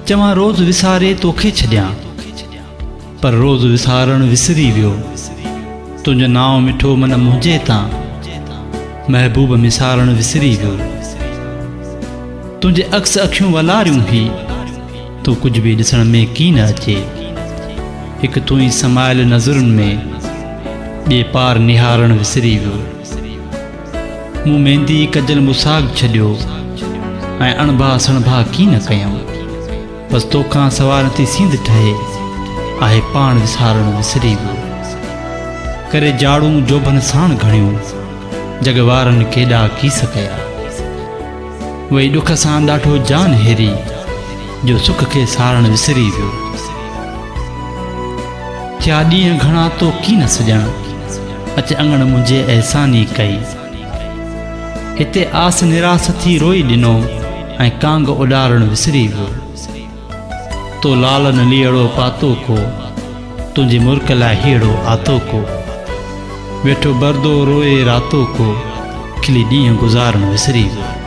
चवां रोज़ विसारे तोखे छॾियां, पर रोज़ विसारण विसरी वियो। तुंहिंजो नाव मिठो मन मुंहिंजे तां, महबूब मिसारण विसरी वियो। तुंहिंजे अक्स अखियूं वलारियूं ही, तूं कुझु बि ॾिसण में की न अचे। हिकु तूं ई समायल नज़रुनि में, ॿिए पार निहारण विसरी वियो। मूं मेहंदी कजल मुसाग छॾियो, ऐं अणभा सणभा की न कयऊं। बसि तोखां सवार थी सींद ठहे, आहे पाण विसारण विसरी वियो। करे जाड़ूं जोबन साण घणियूं, जगवारनि केॾा कीस कया। वही ॾुख सां ॾाढो जान हेरी, जो सुख खे सारण विसरी वियो। थिया ॾींहं घणा तो की न सॼण, अच अंगण मुंहिंजे अहसानी कई। हिते आस निरास थी रोई ॾिनो, ऐं कांग उॾारण विसरी वियो। तो लालन लीअड़ो पातो को, तुंहिंजी मुर्क लाइ हीअड़ो आतो को। वेठो बरदो रोए रातो को, खिली ॾींहं गुज़ारण विसरी वियो।